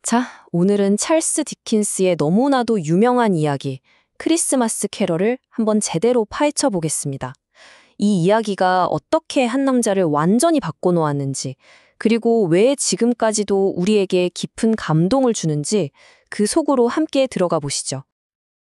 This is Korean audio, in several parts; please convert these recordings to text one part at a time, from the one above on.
자, 오늘은 찰스 디킨스의 너무나도 유명한 이야기, 크리스마스 캐럴을 한번 제대로 파헤쳐 보겠습니다. 이 이야기가 어떻게 한 남자를 완전히 바꿔놓았는지, 그리고 왜 지금까지도 우리에게 깊은 감동을 주는지 그 속으로 함께 들어가 보시죠.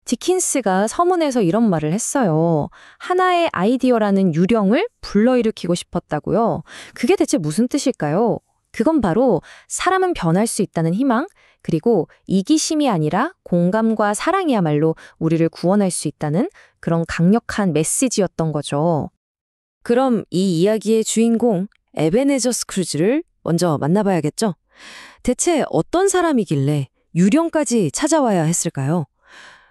디킨스가 서문에서 이런 말을 했어요. 하나의 아이디어라는 유령을 불러일으키고 싶었다고요. 그게 대체 무슨 뜻일까요? 그건 바로 사람은 변할 수 있다는 희망, 그리고 이기심이 아니라 공감과 사랑이야말로 우리를 구원할 수 있다는 그런 강력한 메시지였던 거죠. 그럼 이 이야기의 주인공 에베네저 스크루지를 먼저 만나봐야겠죠? 대체 어떤 사람이길래 유령까지 찾아와야 했을까요?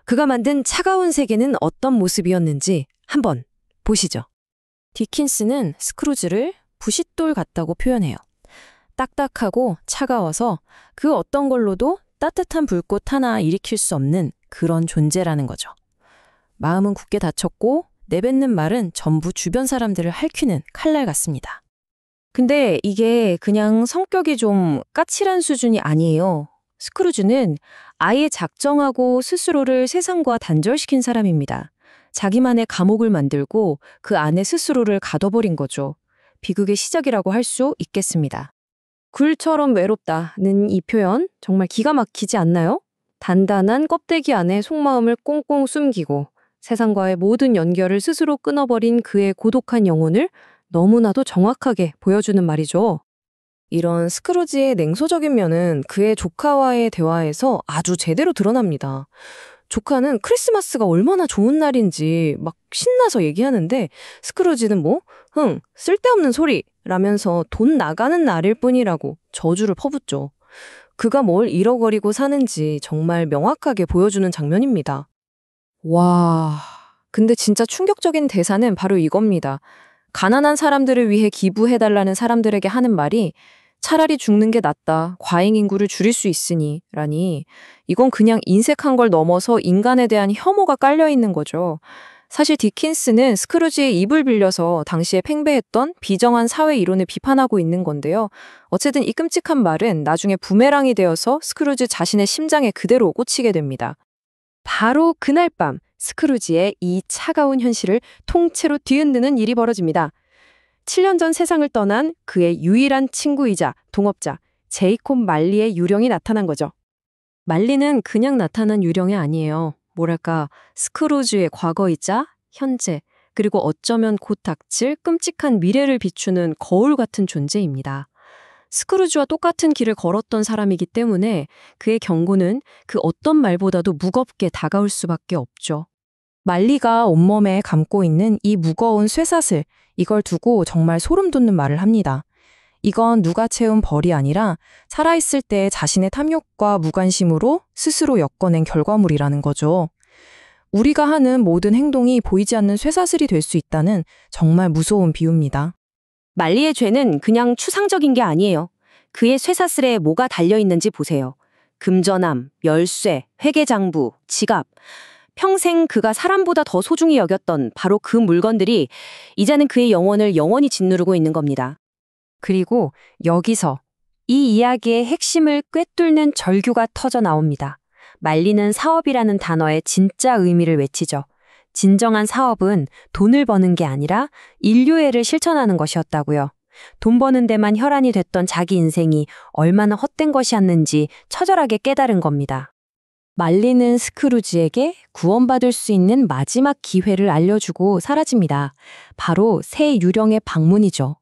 그가 만든 차가운 세계는 어떤 모습이었는지 한번 보시죠. 디킨스는 스크루지를 부싯돌 같다고 표현해요. 딱딱하고 차가워서 그 어떤 걸로도 따뜻한 불꽃 하나 일으킬 수 없는 그런 존재라는 거죠. 마음은 굳게 닫혔고 내뱉는 말은 전부 주변 사람들을 핥히는 칼날 같습니다. 근데 이게 그냥 성격이 좀 까칠한 수준이 아니에요. 스크루지는 아예 작정하고 스스로를 세상과 단절시킨 사람입니다. 자기만의 감옥을 만들고 그 안에 스스로를 가둬버린 거죠. 비극의 시작이라고 할 수 있겠습니다. 굴처럼 외롭다는 이 표현 정말 기가 막히지 않나요? 단단한 껍데기 안에 속마음을 꽁꽁 숨기고 세상과의 모든 연결을 스스로 끊어버린 그의 고독한 영혼을 너무나도 정확하게 보여주는 말이죠. 이런 스크루지의 냉소적인 면은 그의 조카와의 대화에서 아주 제대로 드러납니다. 조카는 크리스마스가 얼마나 좋은 날인지 막 신나서 얘기하는데 스크루지는 쓸데없는 소리 라면서 돈 나가는 날일 뿐이라고 저주를 퍼붓죠. 그가 뭘 잃어버리고 사는지 정말 명확하게 보여주는 장면입니다. 와, 근데 진짜 충격적인 대사는 바로 이겁니다. 가난한 사람들을 위해 기부해달라는 사람들에게 하는 말이 차라리 죽는 게 낫다. 과잉 인구를 줄일 수 있으니 라니. 이건 그냥 인색한 걸 넘어서 인간에 대한 혐오가 깔려 있는 거죠. 사실 디킨스는 스크루지의 입을 빌려서 당시에 팽배했던 비정한 사회 이론을 비판하고 있는 건데요. 어쨌든 이 끔찍한 말은 나중에 부메랑이 되어서 스크루지 자신의 심장에 그대로 꽂히게 됩니다. 바로 그날 밤 스크루지의 이 차가운 현실을 통째로 뒤흔드는 일이 벌어집니다. 7년 전 세상을 떠난 그의 유일한 친구이자 동업자 제이콥 말리의 유령이 나타난 거죠. 말리는 그냥 나타난 유령이 아니에요. 뭐랄까, 스크루지의 과거이자 현재, 그리고 어쩌면 곧 닥칠 끔찍한 미래를 비추는 거울 같은 존재입니다. 스크루지와 똑같은 길을 걸었던 사람이기 때문에 그의 경고는 그 어떤 말보다도 무겁게 다가올 수밖에 없죠. 말리가 온몸에 감고 있는 이 무거운 쇠사슬, 이걸 두고 정말 소름 돋는 말을 합니다. 이건 누가 채운 벌이 아니라 살아있을 때 자신의 탐욕과 무관심으로 스스로 엮어낸 결과물이라는 거죠. 우리가 하는 모든 행동이 보이지 않는 쇠사슬이 될 수 있다는 정말 무서운 비유입니다. 말리의 죄는 그냥 추상적인 게 아니에요. 그의 쇠사슬에 뭐가 달려있는지 보세요. 금전함, 열쇠, 회계장부, 지갑. 평생 그가 사람보다 더 소중히 여겼던 바로 그 물건들이 이제는 그의 영혼을 영원히 짓누르고 있는 겁니다. 그리고 여기서 이 이야기의 핵심을 꿰뚫는 절규가 터져 나옵니다. 말리는 사업이라는 단어의 진짜 의미를 외치죠. 진정한 사업은 돈을 버는 게 아니라 인류애를 실천하는 것이었다고요. 돈 버는 데만 혈안이 됐던 자기 인생이 얼마나 헛된 것이었는지 처절하게 깨달은 겁니다. 말리는 스크루지에게 구원받을 수 있는 마지막 기회를 알려주고 사라집니다. 바로 새 유령의 방문이죠.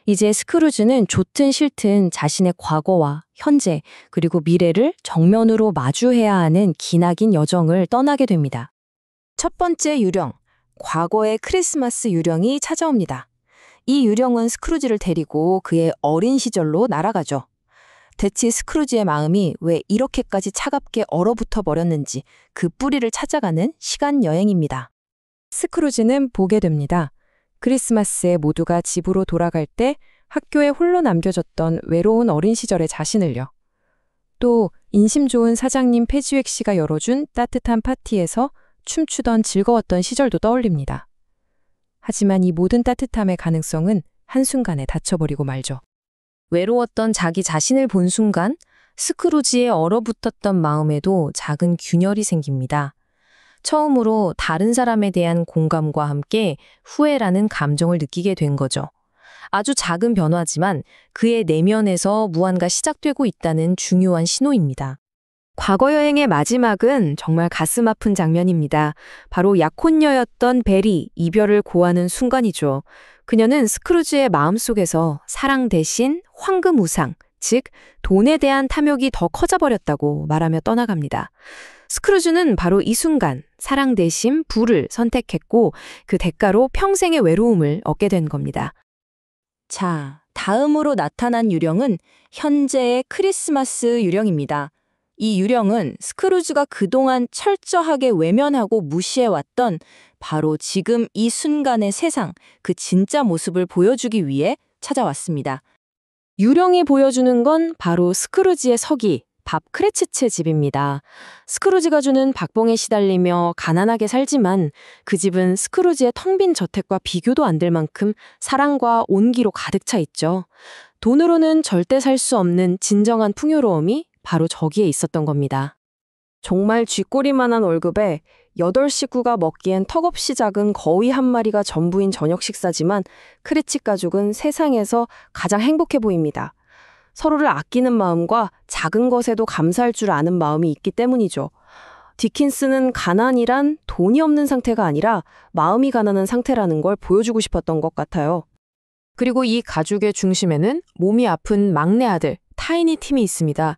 이제 스크루지는 좋든 싫든 자신의 과거와 현재 그리고 미래를 정면으로 마주해야 하는 기나긴 여정을 떠나게 됩니다. 첫 번째 유령, 과거의 크리스마스 유령이 찾아옵니다. 이 유령은 스크루지를 데리고 그의 어린 시절로 날아가죠. 대체 스크루지의 마음이 왜 이렇게까지 차갑게 얼어붙어 버렸는지 그 뿌리를 찾아가는 시간 여행입니다. 스크루지는 보게 됩니다. 크리스마스에 모두가 집으로 돌아갈 때 학교에 홀로 남겨졌던 외로운 어린 시절의 자신을요. 또 인심 좋은 사장님 패지획 씨가 열어준 따뜻한 파티에서 춤추던 즐거웠던 시절도 떠올립니다. 하지만 이 모든 따뜻함의 가능성은 한순간에 닫혀버리고 말죠. 외로웠던 자기 자신을 본 순간 스크루지의 얼어붙었던 마음에도 작은 균열이 생깁니다. 처음으로 다른 사람에 대한 공감과 함께 후회라는 감정을 느끼게 된 거죠. 아주 작은 변화지만 그의 내면에서 무언가 시작되고 있다는 중요한 신호입니다. 과거 여행의 마지막은 정말 가슴 아픈 장면입니다. 바로 약혼녀였던 벨이 이별을 고하는 순간이죠. 그녀는 스크루지의 마음속에서 사랑 대신 황금 우상, 즉 돈에 대한 탐욕이 더 커져버렸다고 말하며 떠나갑니다. 스크루지는 바로 이 순간 사랑 대신 부를 선택했고 그 대가로 평생의 외로움을 얻게 된 겁니다. 자, 다음으로 나타난 유령은 현재의 크리스마스 유령입니다. 이 유령은 스크루지가 그동안 철저하게 외면하고 무시해왔던 바로 지금 이 순간의 세상, 그 진짜 모습을 보여주기 위해 찾아왔습니다. 유령이 보여주는 건 바로 스크루지의 서기, 밥 크레치츠 집입니다. 스크루지가 주는 박봉에 시달리며 가난하게 살지만 그 집은 스크루지의 텅 빈 저택과 비교도 안 될 만큼 사랑과 온기로 가득 차 있죠. 돈으로는 절대 살 수 없는 진정한 풍요로움이 바로 저기에 있었던 겁니다. 정말 쥐꼬리만한 월급에 8식구가 먹기엔 턱없이 작은 거위 한 마리가 전부인 저녁 식사지만 크레치 가족은 세상에서 가장 행복해 보입니다. 서로를 아끼는 마음과 작은 것에도 감사할 줄 아는 마음이 있기 때문이죠. 디킨스는 가난이란 돈이 없는 상태가 아니라 마음이 가난한 상태라는 걸 보여주고 싶었던 것 같아요. 그리고 이 가족의 중심에는 몸이 아픈 막내 아들 타이니 팀이 있습니다.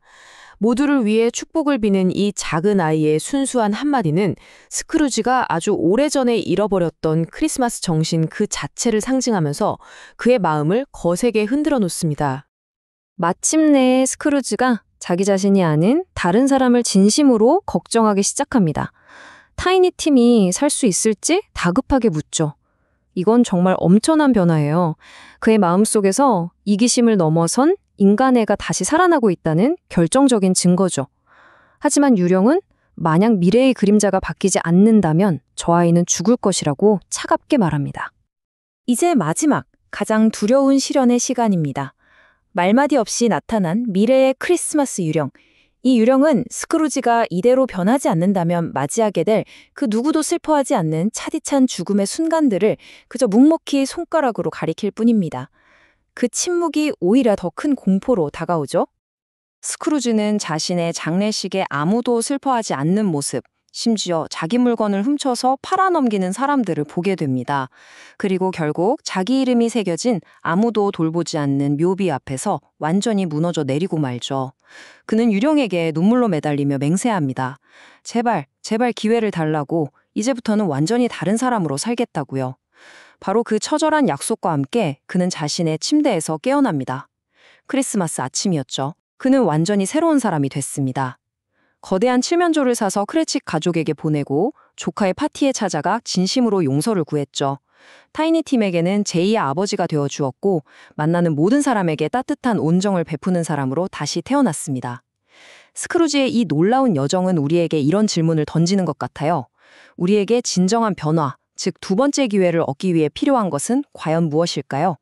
모두를 위해 축복을 비는 이 작은 아이의 순수한 한마디는 스크루지가 아주 오래전에 잃어버렸던 크리스마스 정신 그 자체를 상징하면서 그의 마음을 거세게 흔들어 놓습니다. 마침내 스크루지가 자기 자신이 아닌 다른 사람을 진심으로 걱정하기 시작합니다. 타이니 팀이 살 수 있을지 다급하게 묻죠. 이건 정말 엄청난 변화예요. 그의 마음속에서 이기심을 넘어선 인간애가 다시 살아나고 있다는 결정적인 증거죠. 하지만 유령은 만약 미래의 그림자가 바뀌지 않는다면 저 아이는 죽을 것이라고 차갑게 말합니다. 이제 마지막, 가장 두려운 시련의 시간입니다. 말마디 없이 나타난 미래의 크리스마스 유령. 이 유령은 스크루지가 이대로 변하지 않는다면 맞이하게 될 그 누구도 슬퍼하지 않는 차디찬 죽음의 순간들을 그저 묵묵히 손가락으로 가리킬 뿐입니다. 그 침묵이 오히려 더 큰 공포로 다가오죠. 스크루지는 자신의 장례식에 아무도 슬퍼하지 않는 모습, 심지어 자기 물건을 훔쳐서 팔아넘기는 사람들을 보게 됩니다. 그리고 결국 자기 이름이 새겨진 아무도 돌보지 않는 묘비 앞에서 완전히 무너져 내리고 말죠. 그는 유령에게 눈물로 매달리며 맹세합니다. 제발, 제발 기회를 달라고, 이제부터는 완전히 다른 사람으로 살겠다고요. 바로 그 처절한 약속과 함께 그는 자신의 침대에서 깨어납니다. 크리스마스 아침이었죠. 그는 완전히 새로운 사람이 됐습니다. 거대한 칠면조를 사서 크레치 가족에게 보내고 조카의 파티에 찾아가 진심으로 용서를 구했죠. 타이니 팀에게는 제2의 아버지가 되어 주었고 만나는 모든 사람에게 따뜻한 온정을 베푸는 사람으로 다시 태어났습니다. 스크루지의 이 놀라운 여정은 우리에게 이런 질문을 던지는 것 같아요. 우리에게 진정한 변화, 즉 두 번째 기회를 얻기 위해 필요한 것은 과연 무엇일까요?